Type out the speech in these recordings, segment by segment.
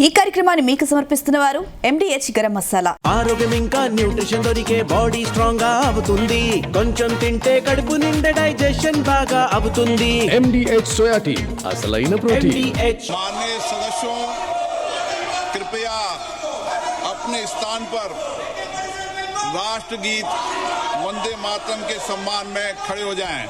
ఈ కార్యక్రమాన్ని మీకు సమర్పిస్తున్నవారు MDH గరం మసాలా. ఆరోగ్యం ఇంకా న్యూట్రిషన్ దొరికే బాడీ స్ట్రాంగ్ గా అవుతుంది. కొంచెం తింటే కడుపు నిండా డైజెషన్ బాగా అవుతుంది. MDH सोया टी असलैन प्रोटीन. MDH. माननीय सदस्यों, कृपया अपने स्थान पर राष्ट्रगीत वंदे मातरम के सम्मान में खड़े हो जाएं.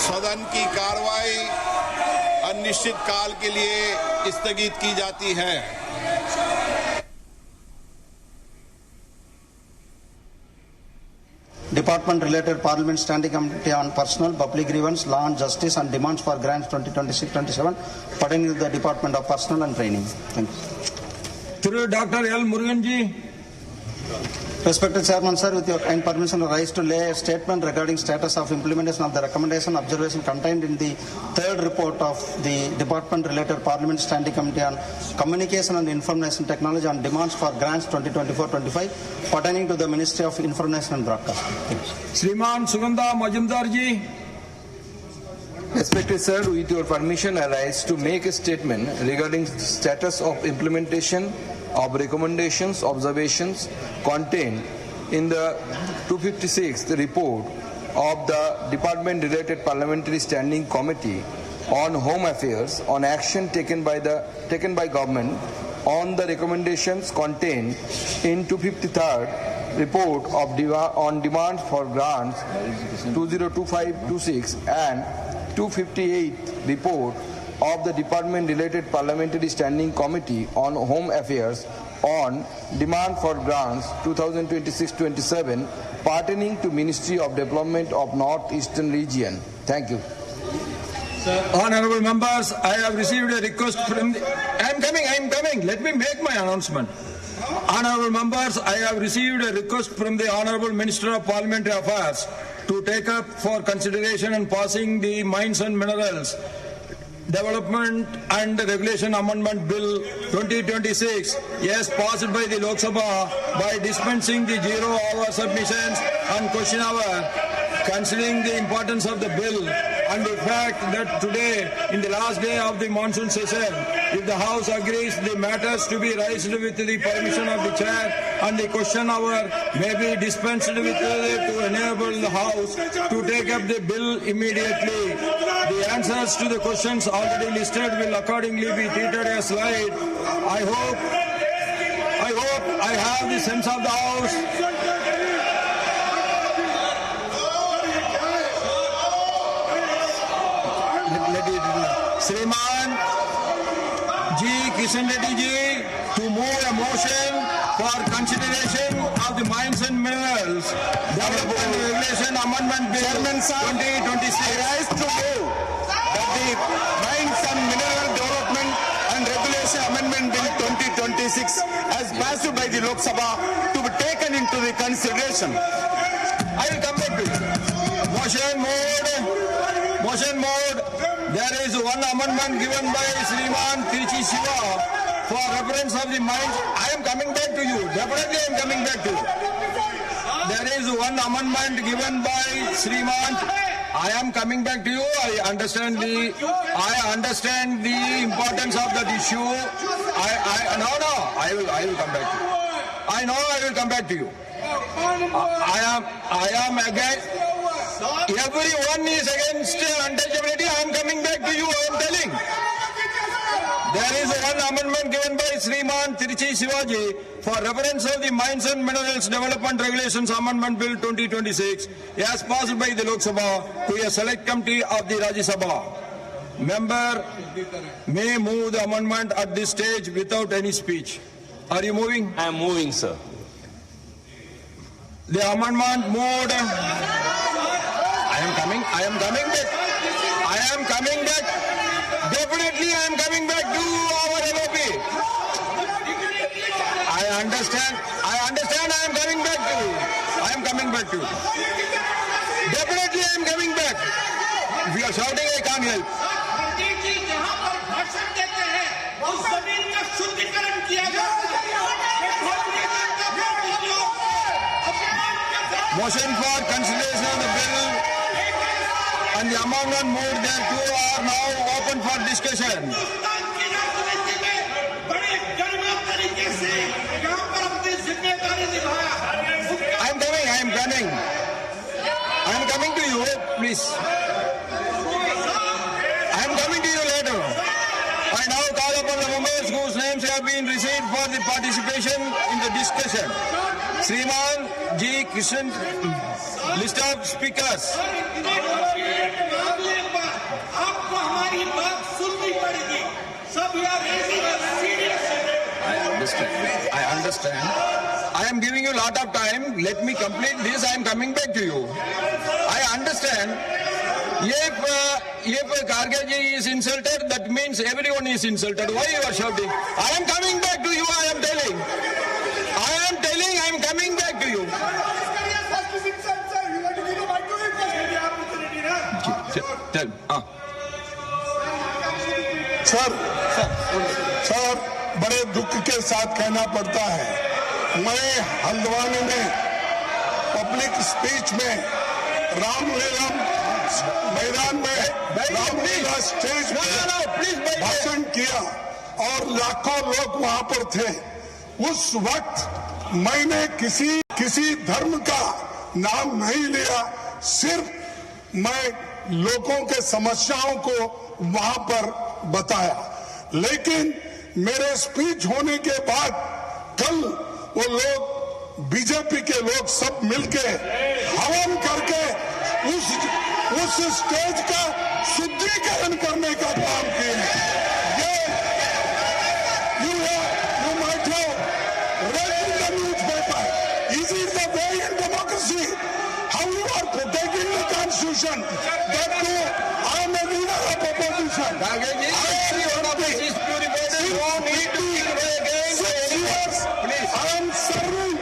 सदन की कार्रवाई अनिश्चित काल के लिए स्थगित की जाती है. Department related Parliament Standing Committee on Personal, Public Grievance, Law and Justice and Demands for Grants 2026-27 pertaining to the Department of Personnel and Training. Thank you. Through Dr. L. Murugan ji. Respected Chairman, sir, with your kind permission, I rise to lay a statement regarding status of implementation of the recommendation observation contained in the third report of the Department-related Parliament Standing Committee on Communication and Information Technology on Demands for Grants 2024-25 pertaining to the Ministry of Information and Broadcasting. Shriman Sugandha Majumdar ji. Respected sir, with your permission, I rise to make a statement regarding status of implementation of recommendations, observations contained in the 256th report of the Department-related Parliamentary Standing Committee on Home Affairs on action taken by government on the recommendations contained in 253rd report of on demand for grants 2025-26 and 258th report of the department-related Parliamentary Standing Committee on Home Affairs on demand for grants 2026-27 pertaining to Ministry of Development of North Eastern Region. Thank you. Honorable members, I have received a request from the... I am coming. Let me make my announcement. Honorable members, I have received a request from the Honorable Minister of Parliamentary Affairs to take up for consideration and passing the Mines and Minerals Development and Regulation Amendment Bill 2026, yes, passed by the Lok Sabha by dispensing the 0-hour submissions and question hour, considering the importance of the bill and the fact that today, in the last day of the monsoon session, if the House agrees the matters to be raised with the permission of the Chair and the question hour may be dispensed with to enable the House to take up the bill immediately. The answers to the questions already listed will accordingly be treated as slide. I hope I have the sense of the House. Shriman G. Kishan Reddy ji to move a motion for consideration of the Mines and Minerals Development and Regulation Amendment Bill 2026. I rise to move that the Mines and Mineral Development and Regulation Amendment Bill 2026 as passed by the Lok Sabha to be taken into the consideration. I will come back to you. Motion mode. There is one amendment given by Sriman Tiruchi Siva for reference of the mines. I am coming back to you. Definitely I am coming back to you. There is one amendment given by Sriman. I am coming back to you. I understand the importance of that issue. I will come back to you. I know I will come back to you. I am against. Everyone is against untouchability. I am coming back to you. I am telling. There is one amendment given by Sriman Tiruchi Sivaji for reference of the Mines and Minerals Development Regulations Amendment Bill 2026 as passed by the Lok Sabha to a select committee of the Rajya Sabha. Member may move the amendment at this stage without any speech. Are you moving? I am moving, sir. The amendment moved. I am coming back. Definitely I am coming back to our LOP. I understand I am coming back to you. I am coming back to you. Definitely I am coming back. If you are shouting, I can't help. Motion for consideration of the bill and the amendment moved thereto are now open for discussion. I am coming to you, please. I am coming to you later. I now call upon the members whose names have been received for the participation in the discussion. Sriman G. Kishan, list of speakers. I understand. I am giving you a lot of time. Let me complete this. I am coming back to you. I understand. If Kharge ji is insulted, that means everyone is insulted. Why you are shouting? I am coming back to you. I am telling. I am coming back to you. Tell. Sir, बड़े दुख के साथ कहना पड़ता है, मैं हल्द्वानी में public speech में रामलीला मैदान में रामलीला स्टेज में भाषण किया और लाखों लोग वहां पर थे। उस वक्त मैंने किसी धर्म का नाम नहीं लिया, सिर्फ मैं लोगों के समस्याओं को वहां पर बताया। लेकिन मेरे स्पीच होने के बाद कल वो लोग बीजेपी के लोग सब मिलके हवन करके उस स्टेज का शुद्धिकरण करने का काम किए। ये you might have read in the newspaper. Is it the way in democracy? How you are protecting the constitution? That too, I am a leader of opposition. I am serving.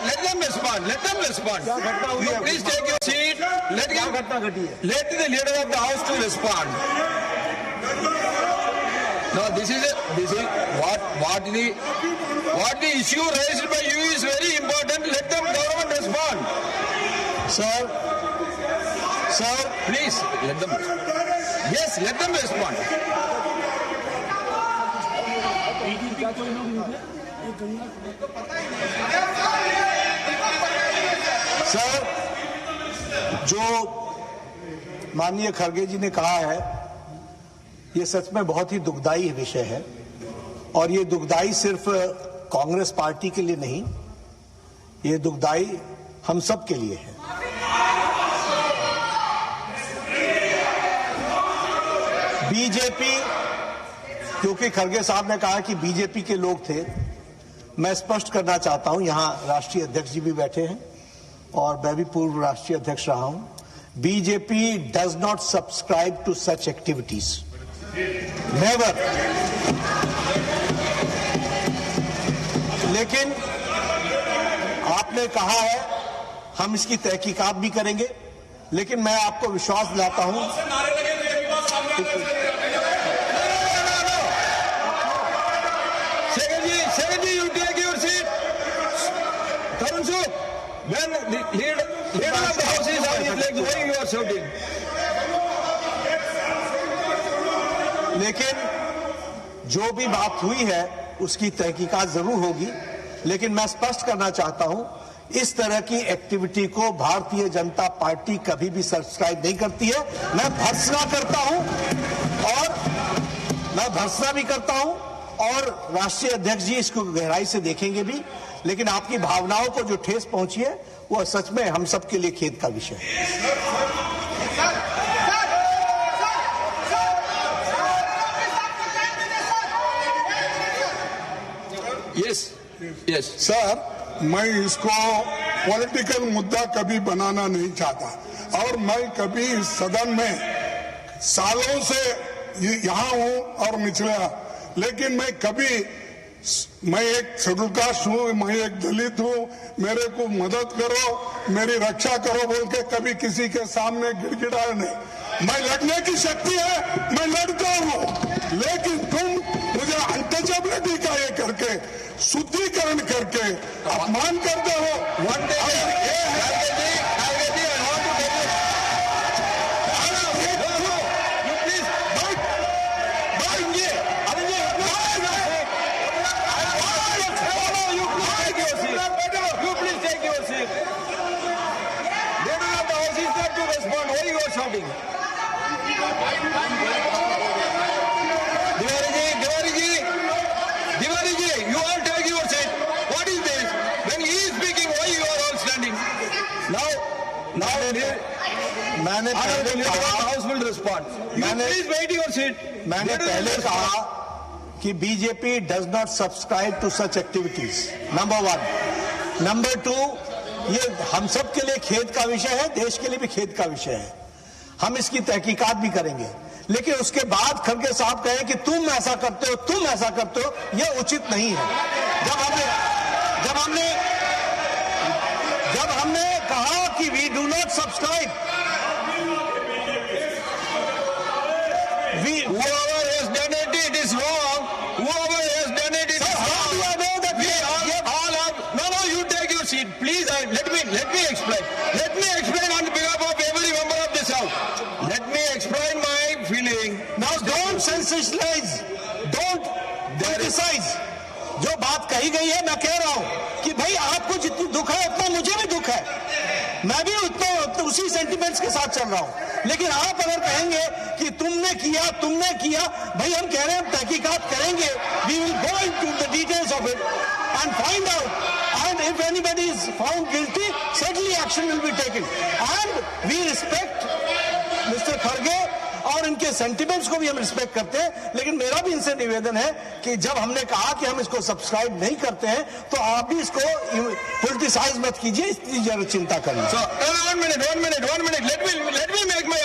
Let them respond. Let them respond. You please take your seat. Let the leader of the house to respond. No, this is what the issue raised by you is very important. Let them government respond. Sir, Please let them respond. Yes, let them respond. Sir, जो माननीय खड़गे जी ने कहा है, ये सच में बहुत ही दुखदाई विषय है और ये दुखदाई सिर्फ कांग्रेस पार्टी के लिए नहीं, ये दुखदाई हम सब के लिए है। बीजेपी, क्योंकि खड़गे साहब ने कहा कि बीजेपी के लोग थे, मैं स्पष्ट करना चाहता हूं, यहां राष्ट्रीय अध्यक्ष जी भी बैठे हैं और मैं भी पूर्व राष्ट्रीय अध्यक्ष रहा हूं। BJP does not subscribe to such activities, never. लेकिन आपने कहा है हम इसकी तहकीकात भी करेंगे, लेकिन मैं आपको विश्वास दिलाता हूं Secondly, you take your seat. Tarun Sir, when the leader of the house is on his legs, why you are shouting? लेकिन जो भी बात हुई है उसकी तहकीकात जरूर होगी, लेकिन मैं स्पष्ट करना चाहता हूं इस तरह की एक्टिविटी को भारतीय जनता पार्टी कभी भी सब्सक्राइब नहीं करती है। मैं भर्त्सना करता हूं और मैं भर्त्सना भी करता हूं और राष्ट्रीय अध्यक्ष जी इसको गहराई से देखेंगे भी, लेकिन आपकी भावनाओं को जो ठेस पहुंची है वो सच में हम सब के लिए खेद का विषय है। Yes. सर, मैं इसको पॉलिटिकल मुद्दा कभी बनाना नहीं चाहता और मैं कभी इस सदन में सालों से यहाँ हूँ और निचला, लेकिन मैं एक शेड्यूल कास्ट हूँ, मैं एक दलित हूँ, मेरे को मदद करो, मेरी रक्षा करो बोल के कभी किसी के सामने गिड़गिड़ाया नहीं। मैं लड़ने की शक्ति है, मैं लड़ता हूँ, लेकिन तुम मुझे अनटचेबिलिटी का ये करके शुद्धिकरण करके अपमान करते हो। Tiwari ji, you all take your seat. What is this? When he is speaking, why you are all standing? Now, मैंने पहले कहा, House will respond. Please wait your seat. मैंने पहले कहा कि BJP does not subscribe to such activities, number 1। Number 2, ये हम सब के लिए खेद का विषय है, देश के लिए भी खेद का विषय है। हम इसकी तहकीकात भी करेंगे, लेकिन उसके बाद खड़गे साहब कहें कि तुम ऐसा करते हो, तुम ऐसा करते हो, यह उचित नहीं है। जब हमने कहा कि we do not subscribe, whoever has done it, it is wrong. Whoever has done it, it is wrong. How do I know that We all have. No, you take your seat, please. Let me explain. Let me explain on behalf of every member of this house. Let me explain my feeling. Now don't sensationalize, don't criticize. जो बात कही गई है, मैं कह रहा हूं कि भाई आपको जितनी दुख है उतना मुझे भी दुख है। मैं भी उसी सेंटिमेंट्स के साथ चल रहा हूं। लेकिन आप अगर कहेंगे कि तुमने किया, भाई हम कह रहे हैं तहकीकात करेंगे, we will go into the details of it and find out, and if anybody is found guilty certainly action will be taken, and we respect Mr खड़गे और इनके सेंटिमेंट्स को भी हम रिस्पेक्ट करते हैं। लेकिन मेरा भी इनसे निवेदन है कि जब हमने कहा कि हम इसको सब्सक्राइब नहीं करते हैं तो आप भी इसको पॉलिटिसाइज मत कीजिए, इसकी जरूर चिंता करिए। So, one minute. Let me make my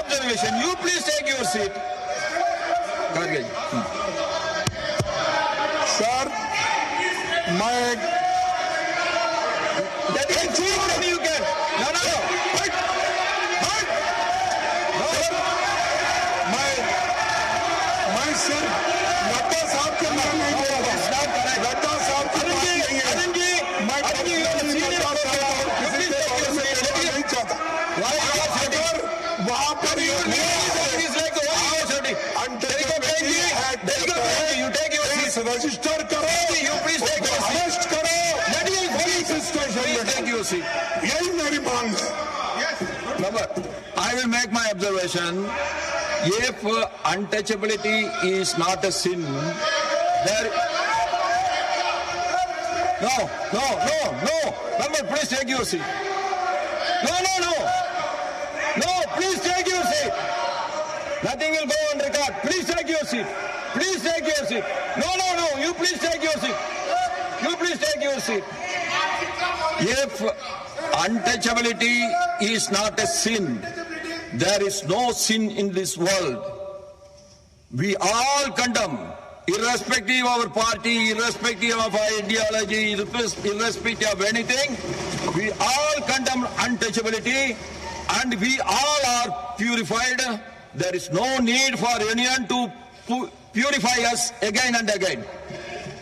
observation. You please take your seat. Sir मैं You can. No. मैं सिर्फ नड्डा साहब के नाम नहीं बोल रहा, नड्डा साहब की बात नहीं है। मैं नहीं चाहता अगर वहां पर रजिस्टर करो, अरेस्ट करो, यही मेरी मांग है। I will make my observation. If untouchability is not a sin, there. No. Member, please take your seat. No, please take your seat. Nothing will go on record. Please take your seat. No. You please take your seat. If untouchability is not a sin, there is no sin in this world. We all condemn, irrespective of our party, irrespective of our ideology, irrespective of anything, we all condemn untouchability and we all are purified. There is no need for anyone to purify us again and again.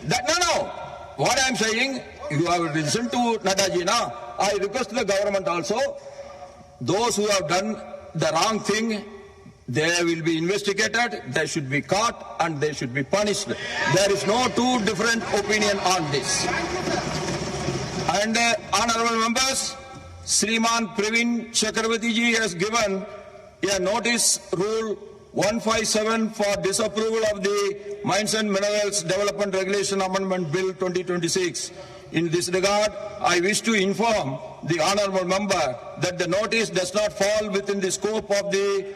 No. What I am saying, you have listened to Nadaji now. I request the government also, those who have done the wrong thing, they will be investigated, they should be caught and they should be punished. There is no two different opinion on this. And honorable members, Sriman Praveen Chakravarti ji has given a notice rule 157 for disapproval of the Mines and Minerals Development Regulation Amendment Bill 2026. In this regard, I wish to inform the honourable member that the notice does not fall within the scope of the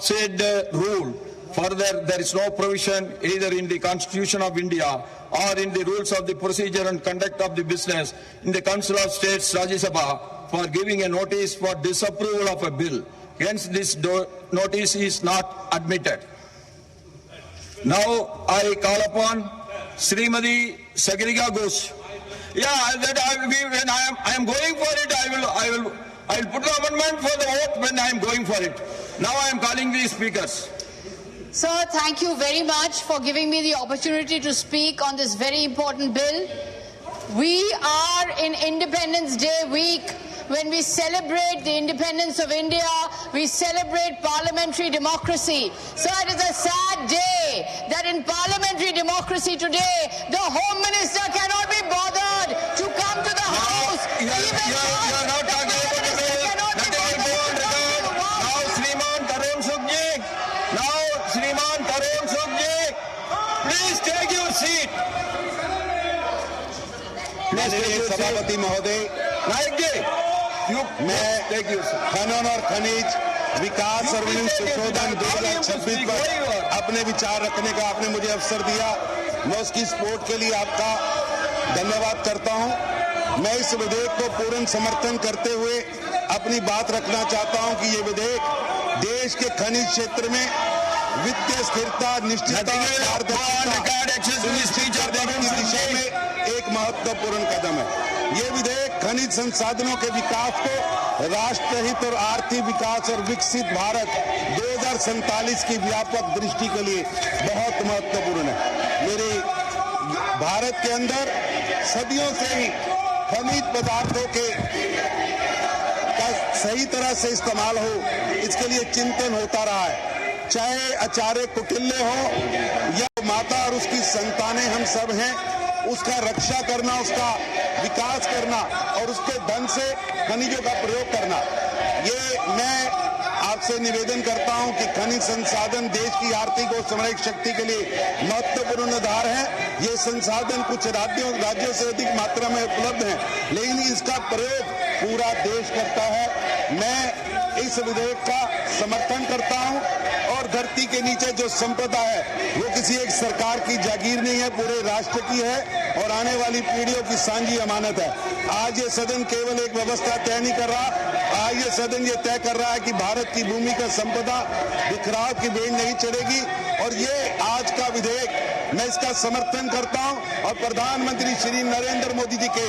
said rule. Further, there is no provision either in the Constitution of India or in the rules of the procedure and conduct of the business in the Council of States Rajya Sabha for giving a notice for disapproval of a bill. Hence, this notice is not admitted. Now, I call upon Srimati Sagarika Ghosh. When I am going for it, I will put the amendment for the vote when I am going for it. Now I am calling the speakers. Sir, thank you very much for giving me the opportunity to speak on this very important bill. We are in Independence Day week. When we celebrate the independence of India, we celebrate parliamentary democracy. So it is a sad day that in parliamentary democracy today, the Home Minister cannot be bothered to come to the House. You are not talking about the bill. Nothing will go on record. Now, Sriman Tarun Sukji, please take your seat. सभापति महोदय, नायक जी, मैं खनन और खनिज विकास और संशोधन 2026 पर अपने विचार रखने का आपने मुझे अवसर दिया। मैं उसकी सपोर्ट के लिए आपका धन्यवाद करता हूं। मैं इस विधेयक को पूर्ण समर्थन करते हुए अपनी बात रखना चाहता हूं कि ये विधेयक देश के खनिज क्षेत्र में वित्तीय स्थिरता, निश्चितता, की दिशा में एक महत्वपूर्ण कदम है। ये विधेयक खनिज संसाधनों के विकास को राष्ट्रहित और आर्थिक विकास और विकसित भारत 2047 की व्यापक दृष्टि के लिए बहुत महत्वपूर्ण है। मेरे भारत के अंदर सदियों से ही खनिज पदार्थों के का सही तरह से इस्तेमाल हो, इसके लिए चिंतन होता रहा है। चाहे आचार्य कुटिल्य हो या माता और उसकी संतानें हम सब हैं, उसका रक्षा करना, उसका विकास करना और उसके धन से खनिजों का प्रयोग करना। ये मैं आपसे निवेदन करता हूं कि खनिज संसाधन देश की आर्थिक और सामरिक शक्ति के लिए महत्वपूर्ण आधार है। ये संसाधन कुछ राज्यों से अधिक मात्रा में उपलब्ध है, लेकिन इसका प्रयोग पूरा देश करता है। मैं इस विधेयक का समर्थन करता हूं और धरती के नीचे जो संपदा है वो किसी एक सरकार की जागीर नहीं है, पूरे राष्ट्र की है और आने वाली पीढ़ियों की सांझी अमानत है। आज ये सदन केवल एक व्यवस्था तय नहीं कर रहा, आज ये सदन ये तय कर रहा है कि भारत की भूमि का संपदा बिखराव की बेड़ नहीं चढ़ेगी। और ये आज का विधेयक मैं इसका समर्थन करता हूं और प्रधानमंत्री श्री नरेंद्र मोदी जी के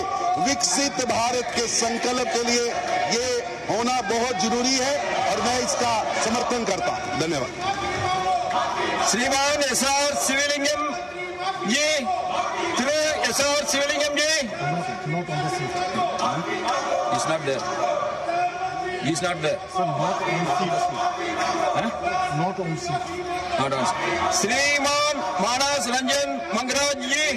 विकसित भारत के संकल्प के लिए ये होना बहुत जरूरी है और मैं इसका समर्थन करता हूं। धन्यवाद। श्रीमान SR Sivalingam ji, SR Sivalingam ji, he's not there. He's not there. Not on seat. Not on seat. श्रीमान मानस रंजन मंगराज जी।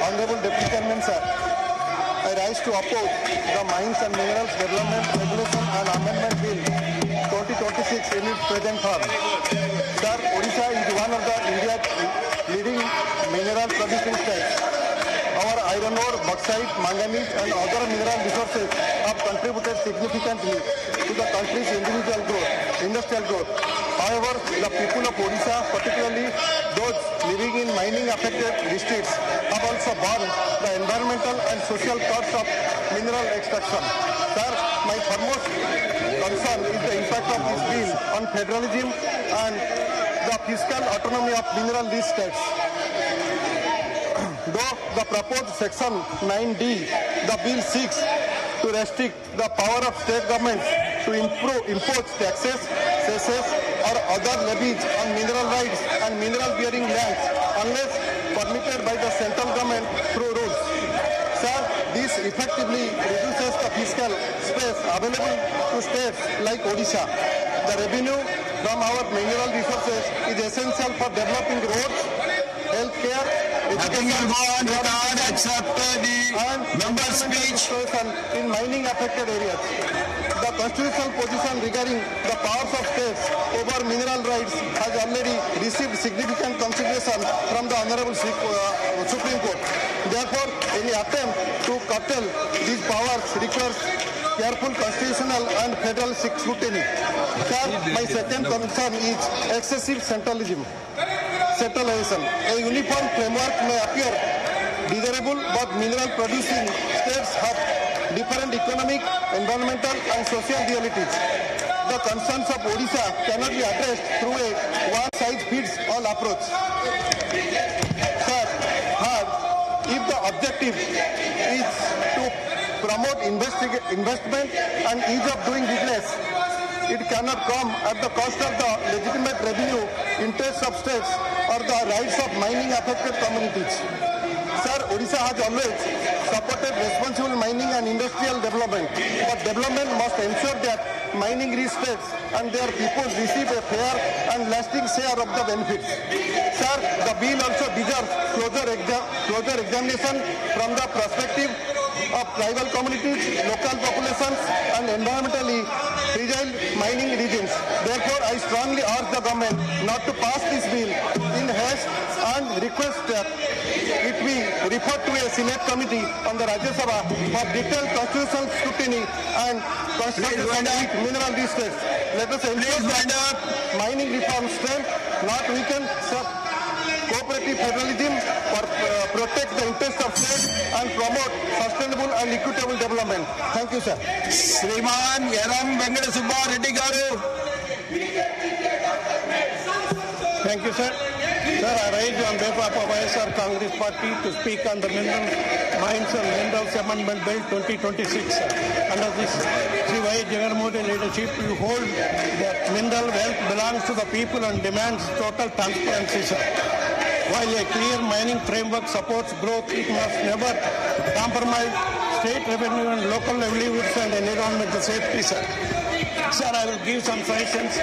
Honorable Deputy Chairman, sir, I rise to oppose the Mines and Minerals Development Regulation and Amendment Bill 2026 in its present form. Sir, Odisha is one of the India's leading mineral producing states. Our iron ore, bauxite, manganese and other mineral resources have contributed significantly to the country's industrial growth. However, the people of Odisha, particularly those living in mining affected districts, have also borne the environmental and social costs of mineral extraction. Sir, my foremost concern is the impact of this bill on federalism and the fiscal autonomy of mineral rich states. Though the proposed section 9D, the bill seeks to restrict the power of state governments to impose taxes, cesses or other levies on mineral rights and mineral bearing lands unless permitted by the central government through rules. Sir, this effectively reduces the fiscal space available to states like Odisha. The revenue from our mineral resources is essential for developing roads, healthcare, education, accept the member's speech in mining affected areas. The constitutional position regarding the powers of states over mineral rights has already received significant consideration from the Honorable Supreme Court. Therefore, any attempt to curtail these powers requires careful constitutional and federal scrutiny. Sir, my second concern is excessive centralization. A uniform framework may appear desirable, but mineral producing states have different economic, environmental and social realities. The concerns of Odisha cannot be addressed through a one-size-fits-all approach. Third, if the objective is to promote investment and ease of doing business, it cannot come at the cost of the legitimate revenue interests of states or the rights of mining affected communities. Sir, Odisha has always supported responsible mining and industrial development, but development must ensure that mining rich states and their people receive a fair and lasting share of the benefits. Sir, the bill also deserves closer examination from the perspective of tribal communities, local populations and environmentally fragile mining regions. Therefore, I strongly urge the government not to pass this bill in haste and request that it be referred to a select committee on the Rajya Sabha for detailed constitutional scrutiny and constitutional mineral districts. Let us ensure mining reform strength, not weaken, cooperative federalism, protect the interests of states and promote sustainable and equitable development. Thank you, sir. श्रीमान यरम वेंकट सुब्बा रेड्डी गारू। Thank you, sir. Sir, I rise on behalf of ISR Congress Party to speak on the Mines and Minerals Amendment Bill 2026. Sir. Under this Sri Y. Jagan Modi leadership, we hold that mineral wealth belongs to the people and demands total transparency, sir. While a clear mining framework supports growth, it must never compromise state revenue and local livelihoods and environmental safety, sir. Sir, I will give some suggestions.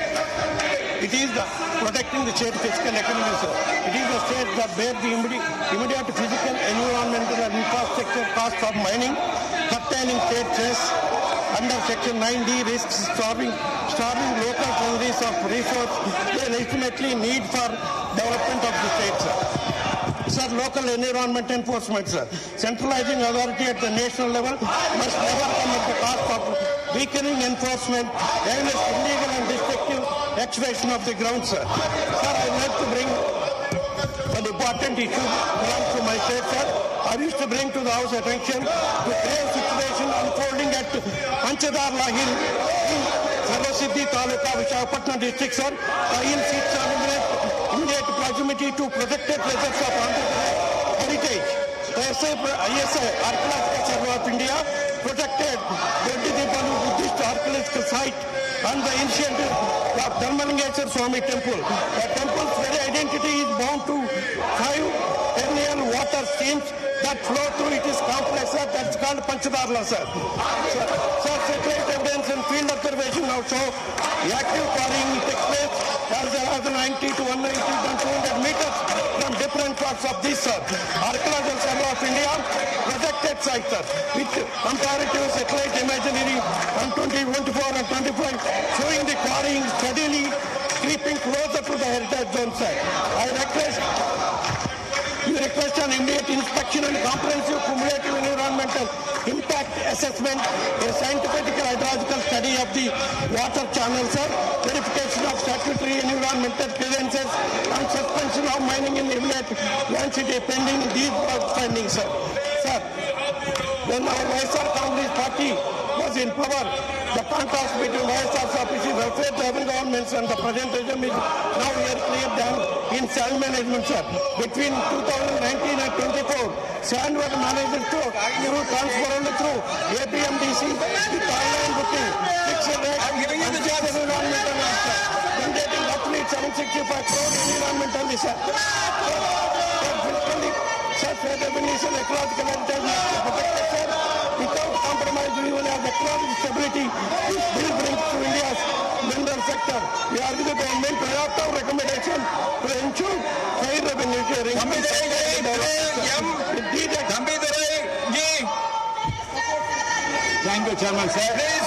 It is the protecting the state fiscal economy, sir. It is the state that bear the immediate physical, environmental and infrastructure cost of mining, curtailing state stress under Section 9D risks starving local countries of resource they ultimately need for development of the state, sir. Sir, local environment enforcement, sir. Centralizing authority at the national level must never come at the cost of weakening enforcement against illegal and destructive exploitation of the ground, sir. Sir, I would like to bring an important issue belongs to my state, sir. I wish to bring to the House attention the grave situation unfolding at Panchadarla Hill in Sarvasiddhi Taluka, Visakhapatnam district, sir. The hill sits on immediate proximity to protected treasures of Andhra Pradesh heritage. The ISI, Archaeological Survey of India, protected Doddidipalu Buddhist archaeological site and the ancient Dharmalingeshwar Swami temple. The temple's very identity is bound to 5 perennial water streams that flow through its complex, sir. That's called Panchadarla, sir. Sir, satellite evidence and field observation now show the active quarrying takes place as there are 90 to 190 and 200 meters from different parts of this, sir. Archaeological Survey of India protected site, sir, with comparative satellite imagery on 24 and 25 showing the quarrying steadily creeping closer to the heritage zone, sir. We request an immediate inspection and comprehensive cumulative environmental impact assessment, a scientific hydrological study of the water channel, sir, verification of statutory environmental clearances, and suspension of mining in immediate land city pending these findings, sir. Sir, when our YSR Congress party was in power, the contrast between YSR's official welfare-driven governments and the present regime is now very clear than in sand management, sir. Between 2019 and 24, sand was managed through through APMDC with online booking, fixed rate, and environmental master, generating roughly 765 crore environmentally, sir. Such definition, ecological heritage must be protected, sir, without compromise even as ecological stability. This bill brings to India's mineral sector. We argue the government to adopt our recommendation to ensure fair revenue sharing. Thank you, Chairman, sir. Please.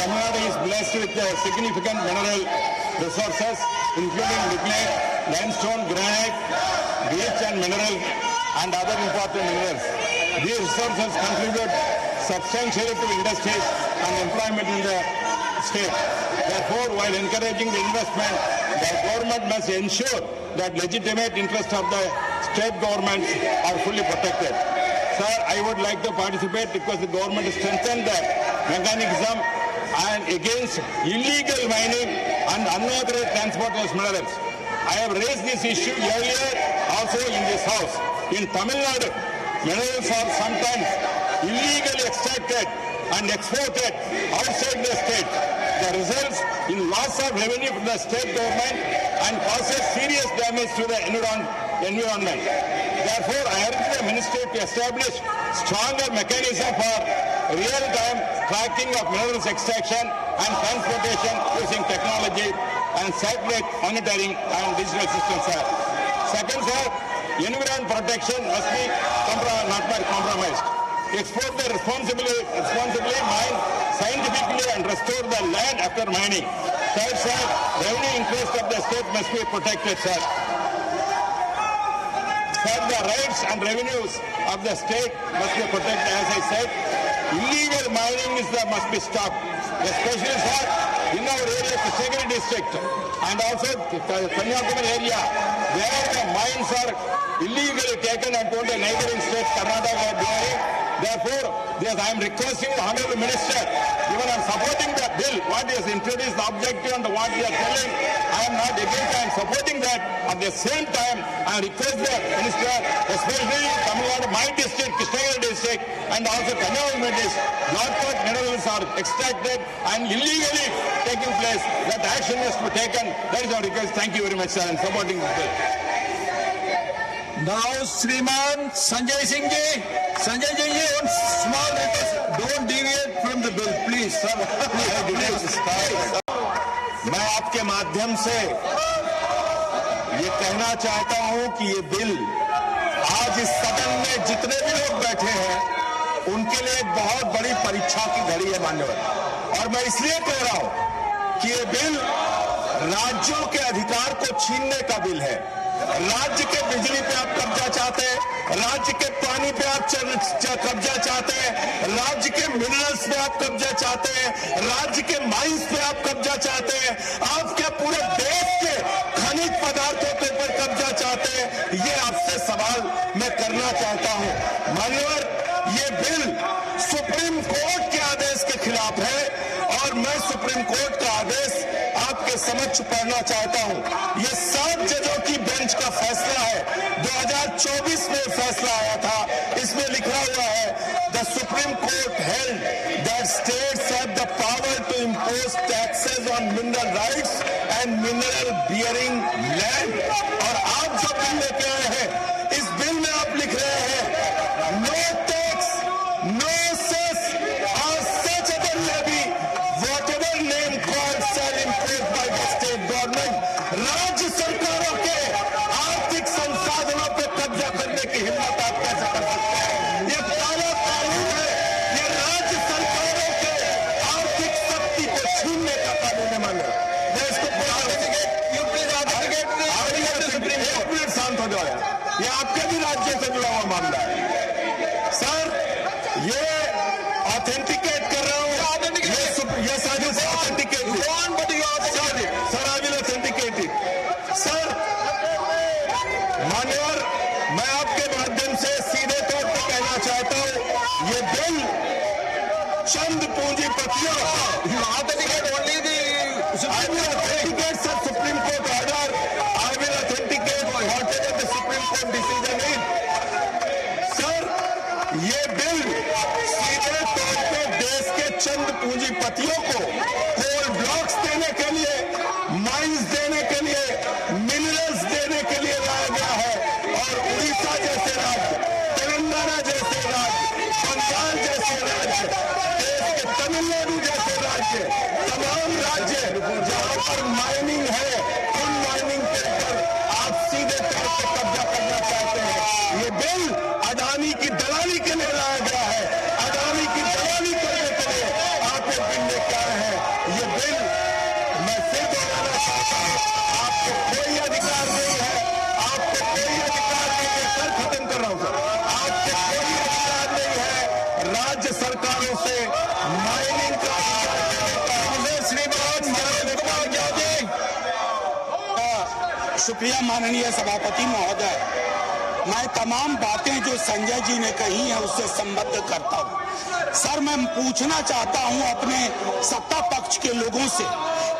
Tamil Nadu is blessed with significant mineral resources, including lignite, limestone, granite, beach and mineral, and other important minerals. These resources contribute substantially to industries and employment in the state. Therefore, while encouraging the investment, the government must ensure that legitimate interests of the state governments are fully protected. Sir, I would like to participate because the government has strengthened the mechanism and against illegal mining and unauthorized transport of minerals. I have raised this issue earlier also in this house. In Tamil Nadu, minerals are sometimes illegally extracted and exported outside the state. The results in loss of revenue for the state government and causes serious damage to the environment. Therefore, I urge the ministry to establish stronger mechanism for real-time tracking of minerals extraction and transportation using technology and satellite monitoring and digital systems, sir. Second, sir, environment protection must be not be compromised. Export the responsibly mine scientifically and restore the land after mining. Third, sir, revenue interest of the state must be protected, sir. Sir, the rights and revenues of the state must be protected, as I said. Illegal mining must be stopped, especially, sir, in our area, Krishnagiri district, and also Kanyakumari area, where the mines are illegally taken and told the neighboring states, Karnataka or Bihar. Therefore, I am requesting the Honorable Minister, even I am supporting the bill, what he has introduced, the objective and what he is telling, I am not against, I am supporting that. At the same time, I request the Minister, especially Tamil Nadu, my district, Krishnagiri district, and also Kanyakumari district, northward minerals are extracted and illegally taking place. That action must be taken. That is our request. Thank you very much, sir, and supporting this bill. Now, Sriman Sanjay Singh ji, one small request. Don't deviate from the bill, please. Sir, मैं आपके माध्यम से ये कहना चाहता हूं कि ये बिल आज इस सदन में जितने भी लोग बैठे हैं उनके लिए एक बहुत बड़ी परीक्षा की घड़ी है मान्यवर। और मैं इसलिए कह रहा हूं कि ये बिल राज्यों के अधिकार को छीनने का बिल है। राज्य के बिजली पे आप कब्जा चाहते हैं, राज्य के पानी पे आप कब्जा चाहते हैं, राज्य के मिनरल्स पे आप कब्जा चाहते हैं, राज्य के माइंस पे आप कब्जा चाहते हैं, आप क्या पूरे देश के खनिज पदार्थों के ऊपर कब्जा चाहते हैं? ये आपसे सवाल मैं करना चाहता हूं। मान्यवर, ये बिल सुप्रीम कोर्ट के आदेश के खिलाफ है और मैं सुप्रीम कोर्ट का आदेश आपके समक्ष पढ़ना चाहता हूं। ये 7 जजों की बेंच का फैसला है। 2024 में फैसला आया था। इसमें लिखा हुआ है, the Supreme Court held that states have the power to impose taxes on mineral rights and mineral bearing land. और आप जो बिल लेके आए हैं, इस बिल में आप लिख रहे हैं, नो टैक्स, नो सेस और such other levy whatever name called shall impose by the state government. राज्य सरकारों के आर्थिक संसाधनों पर कब्जा करने की हिम्मत आप कैसे कर सकते हैं? ये काला कानून है। ये राज्य सरकारों के आर्थिक शक्ति को छीनने का कानून है। मानो मैं इसको शांत हो जाए। ये आपके भी राज्य से जुड़ा हुआ मामला है। सर, ये ऑथेंटिकेट कर रहा हूं। ये साजिश authenticate sir, I will authenticate it. Sir मान्यवर, मैं आपके माध्यम से सीधे तौर पर कहना चाहता हूं, ये बिल चंद पूंजीपतियों sir supreme court order, I will authenticate whatever the Supreme court decision is. Sir, ये बिल सीधे तौर पे देश के चंद पूंजीपतियों को कोल ब्लॉक्स देने के लिए, माइंस देने के लिए, मिनरल्स देने के लिए लाया गया है। और उड़ीसा जैसे राज्य, तेलंगाना जैसे राज्य, बंगाल जैसे राज्य, देश के तमिलनाडु जैसे राज्य, तमाम राज्य जहां पर माइनिंग है, उन माइनिंग के ऊपर आप सीधे तौर पर कब्जा करना चाहते हैं। ये बिल अडानी की दलाली के लिए लाया गया है। अडानी की दलाली करने के लिए आप ये बिल लेके आए हैं। ये बिल मैं फिर दोहराना चाहता हूं, आपको कोई अधिकार नहीं है, आपको कोई अधिकार नहीं है। सर, खत्म कर रहा हूं सर, आपको कोई अधिकार नहीं है राज्य सरकारों से माइनिंग का अधिकार देने का। शुक्रिया माननीय सभापति महोदय। मैं तमाम बातें जो संजय जी ने कही हैं उससे संबद्ध करता हूं। सर, मैं पूछना चाहता हूं अपने सत्ता पक्ष के लोगों से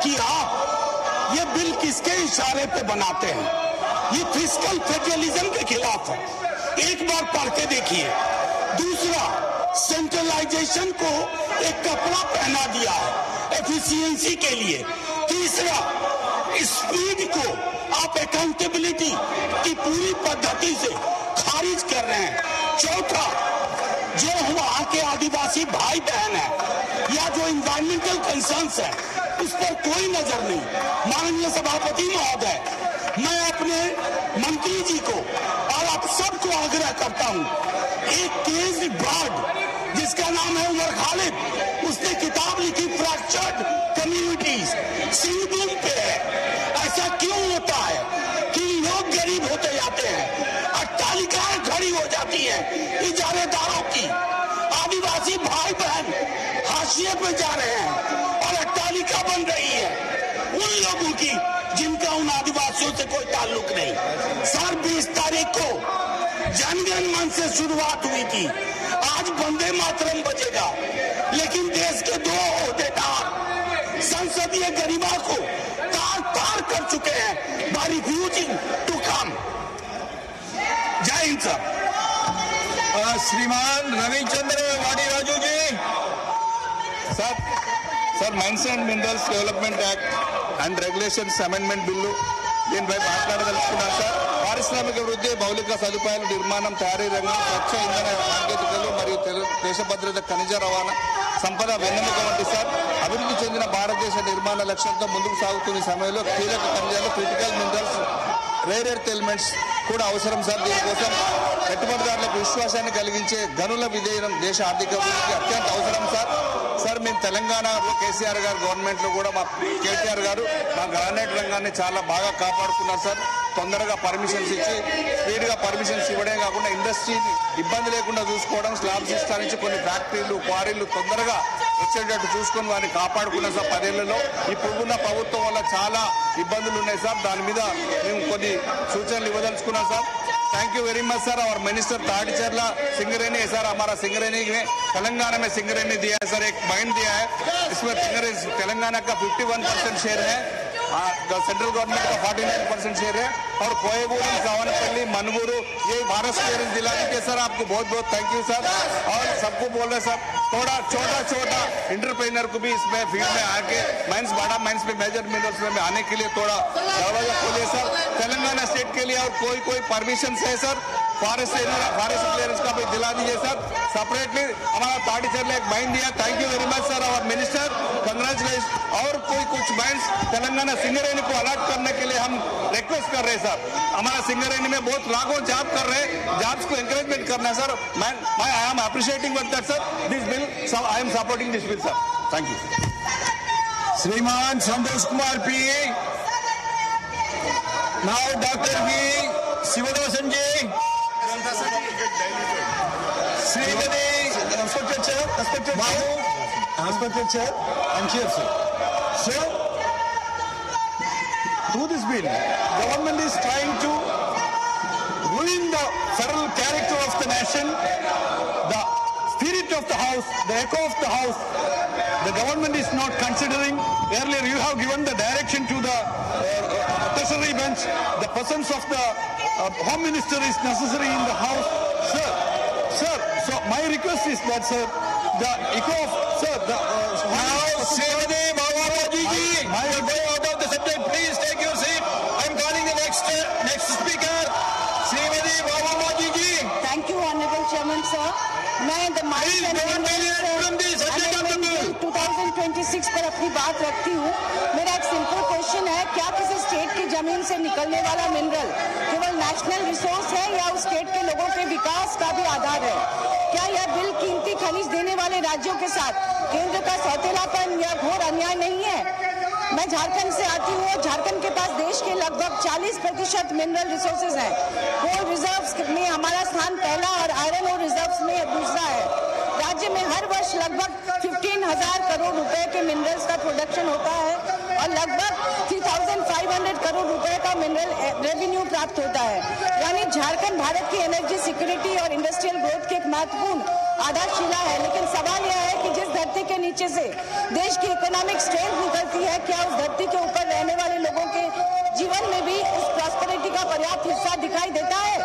कि आप ये बिल किसके इशारे पे बनाते हैं? ये फिस्कल फेडरलिज्म के खिलाफ है। एक बार पढ़ के देखिए। दूसरा, सेंट्रलाइजेशन को एक कपड़ा पहना दिया है एफिशिएंसी के लिए। तीसरा, स्पीड को आप अकाउंटेबिलिटी की पूरी पद्धति से खारिज कर रहे हैं। चौथा, जो वहां के आदिवासी भाई बहन है या जो इन्वायरमेंटल कंसर्न्स है उस पर कोई नजर नहीं। माननीय सभापति महोदय, मैं अपने मंत्री जी को और आप सबको आग्रह करता हूं, एक केस बर्ड जिसका नाम है उमर खालिद, उसने किताब लिखी फ्रैक्चर्ड कम्युनिटीज, सिंहभूम पे है। ऐसा क्यों होता है कि लोग गरीब होते जाते हैं, अट्टालिकाएं खड़ी हो जाती हैं इजारेदारों की, आदिवासी भाई बहन हाशिए पे जा रहे हैं और अट्टालिका बन रही है उन लोगों की जिनका उन आदिवासियों से कोई ताल्लुक नहीं। सर, 20 तारीख को जनगण मन से शुरुआत हुई थी, आज वंदे मातरम बजेगा, लेकिन देश के 2 ओहदेदार संसदीय गरिमा को तार कर चुके हैं by refusing to come। जय हिंद सर। श्रीमान Ravichandra Vadi Raju ji. Sir, mines and minerals development act and regulations amendment bill దీనిపై మాట్లాడదలుచుకున్నాను సార్। పారిశ్రామిక వృద్ధి, మౌలిక సదుపాయాల నిర్మాణం, తయారీ రంగం, స్వచ్ఛ ఇంధన సాంకేతికతలు మరియు దేశ భద్రత, ఖనిజ రవాణా, సంపద వెన్నెముక వంటి సార్ అభివృద్ధి చెందిన భారతదేశ నిర్మాణ లక్ష్యంతో ముందుకు సాగుతున్న సమయంలో కీలక ఖనిజాలు, critical minerals, rare earth elements కూడా అవసరం సార్. దీనికోసం పెట్టుబడిదారులకు విశ్వాసాన్ని కలిగించే గనుల విధేయనం దేశ ఆర్థిక అభివృద్ధికి అత్యంత అవసరం సార్. సార్ మేము తెలంగాణలో కేసీఆర్ గారు గవర్నమెంట్లో కూడా మా కేటీఆర్ గారు మా గ్రానైట్ రంగాన్ని చాలా బాగా కాపాడుకున్నారు సార్. తొందరగా పర్మిషన్స్ ఇచ్చి స్పీడ్గా పర్మిషన్స్ ఇవ్వడమే కాకుండా ఇండస్ట్రీని ఇబ్బంది లేకుండా చూసుకోవడం, స్లాబ్ సిస్టమ్ నుంచి కొన్ని ఫ్యాక్టరీలు, క్వారీలు తొందరగా వచ్చేటట్టు చూసుకొని వారిని కాపాడుకున్నాం సార్ 10 ఏళ్లలో. ఇప్పుడున్న ప్రభుత్వం వల్ల చాలా ఇబ్బందులు ఉన్నాయి సార్. దాని మీద మేము కొన్ని సూచనలు ఇవ్వదలుచుకున్నాం sir. Thank you very much sir. और मिनिस्टर ताड़ीचरला सिंगरेनी है सर. हमारा सिंगरेनी में तेलंगाना में सिंगरेनी दिया है सर, एक माइन दिया है. इसमें तेलंगाना का 51% शेयर है, सेंट्रल गवर्नमेंट का 49% शेयर है. और कोयबूर, सावनपल्ली, मनबूरू ये भारत क्लियरेंस दिला दीजिए सर. आपको बहुत बहुत थैंक यू सर. और सबको बोल रहे सर थोड़ा छोटा इंटरप्रेन्योर को भी इसमें फील्ड में आके माइंस, बड़ा माइंस में, मेजर मिनरल्स में आने के लिए थोड़ा दरवाजा खोलिए सर तेलंगाना स्टेट के लिए. और कोई परमिशन है सर फॉरेस्ट क्लियरेंस का भी दिला दीजिए सर. सेपरेटली हमारा ताड़ीचर ने एक माइन दिया. Thank you very much sir. और मिनिस्टर कंग्रेचुलेशन. और कुछ माइंस तेलंगाना सिंगरेनी को अलर्ट करने के लिए हम रिक्वेस्ट कर रहे हैं सर. हमारा सिंगरेनी में बहुत लाखों जॉब कर रहे हैं, जॉब्स को एनकरेजमेंट करना है sir. I am appreciating with that sir this bill. I am supporting this bill sir. Thank you. श्रीमान Santosh Kumar P. Now doctor V Sivadasan ji. श्रीमती Respected Chair, I'm here, sir. So, through this bill, government is trying to ruin the federal character of the nation, the spirit of the house, the echo of the house. The government is not considering. Earlier, you have given the direction to the treasury bench. The presence of the home minister is necessary in the house, sir. So my request is that, sir, the echo of sir, the Srimati Bhavamaji ji, you go out of the subject. Please take your seat. I'm calling the next speaker, Srimati Bhavamaji ji. Thank you, Honorable Chairman, sir. मैं the Please don't deviate from the subject of the bill. 2026 पर अपनी बात रखती हूँ. मेरा एक simple question है, क्या किसी स्टेट की जमीन से निकलने वाला मिनरल केवल नेशनल रिसोर्स है या उस स्टेट के लोगों के विकास का भी आधार है? क्या यह बिल कीमती खनिज देने वाले राज्यों के साथ केंद्र का सौतेलापन या घोर अन्याय नहीं है? मैं झारखंड से आती हूँ. झारखंड के पास देश के लगभग 40% मिनरल रिसोर्सेज हैं. कोल रिजर्व्स में हमारा स्थान पहला और आयरन और रिजर्व्स में दूसरा है. राज्य में हर वर्ष लगभग 15,000 करोड़ रुपए के मिनरल्स का प्रोडक्शन होता है और लगभग 3,500 करोड़ रुपए का मिनरल रेवेन्यू प्राप्त होता है. यानी झारखंड भारत की एनर्जी सिक्योरिटी और इंडस्ट्रियल ग्रोथ की एक महत्वपूर्ण आधारशिला है. लेकिन सवाल यह है कि जिस धरती के नीचे से देश की इकोनॉमिक स्ट्रेंथ निकलती है, क्या उस धरती के ऊपर रहने वाले लोगों के जीवन में भी उस प्रॉस्पेरिटी का पर्याप्त हिस्सा दिखाई देता है?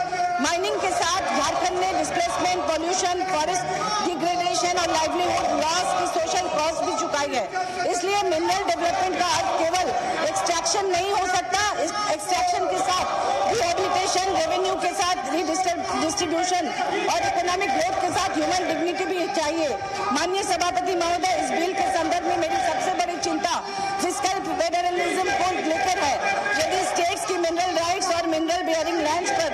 माइनिंग के साथ झारखंड में डिस्प्लेसमेंट, पॉल्यूशन, फॉरेस्ट डिग्रेडेशन और लाइवलीहुड लॉस की सोशल कॉस्ट भी चुकाई है. इसलिए मिनरल डेवलपमेंट का अर्थ केवल एक्सट्रैक्शन नहीं हो सकता. इस एक्सट्रैक्शन के साथ रिहेबिलिटेशन, रेवेन्यू के साथ डिस्ट्रीब्यूशन और इकोनॉमिक ग्रोथ के साथ ह्यूमन डिग्निटी भी चाहिए. माननीय सभापति महोदय, इस बिल के संदर्भ में मेरी सबसे बड़ी चिंता फिस्कल फेडरलिज्म को लेकर है. यदि स्टेट्स की मिनरल राइट्स और मिनरल बेयरिंग लैंड्स पर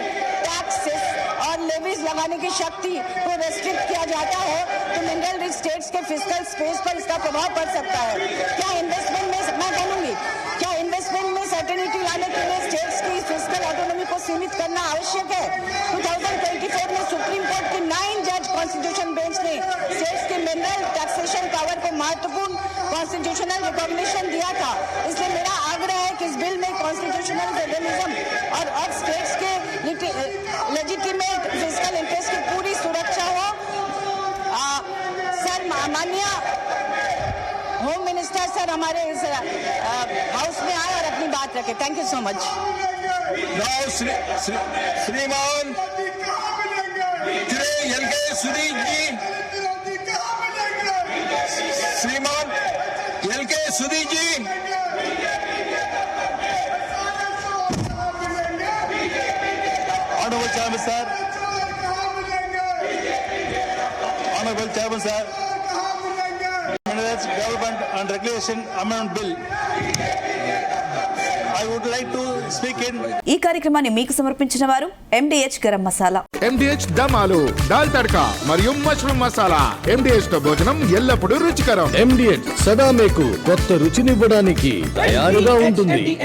टैक्सेस और लेवीज लगाने की शक्ति को रेस्ट्रिक्ट किया जाता है तो मिनरल रिच स्टेट्स के फिस्कल स्पेस पर इसका प्रभाव पड़ सकता है. क्या इन्वेस्टमेंट में सर्टेनिटी लाने के लिए स्टेट्स की फिस्कल ऑटोनॉमी को सीमित करना आवश्यक है? 2024 में सुप्रीम कोर्ट के 9 जज कॉन्स्टिट्यूशन बेंच ने स्टेट्स के मिनरल टैक्सेशन पावर को महत्वपूर्ण कॉन्स्टिट्यूशनल रिकॉग्निशन दिया था. इसलिए मेरा आग्रह है कि इस बिल में कॉन्स्टिट्यूशनल फेडरलिज्म और अब स्टेट्स के लेजिटिमेट फिस्कल इंटरेस्ट की पूरी सुरक्षा हो. सर, माननीय होम मिनिस्टर सर हमारे इस हाउस में आए और अपनी बात रखे. Thank you so much. श्रीमान LK सुधीर जी. श्रीमान LK Sudhir ji. Chairman sir, Honorable Chairman sir, Government and Regulation Amendment Bill. I would like to speak in. ఈ కార్యక్రమాన్ని మీకు సమర్పించిన వారు MDH గరం మసాలా. MDH దమాలు, దాల్ తడక మరియు మష్రూమ్ మసాలా. MDH తో భోజనం ఎల్లప్పుడూ రుచికరం. MDH సదా మీకు కొత్త రుచినివ్వడానికి తయారుగా ఉంటుంది.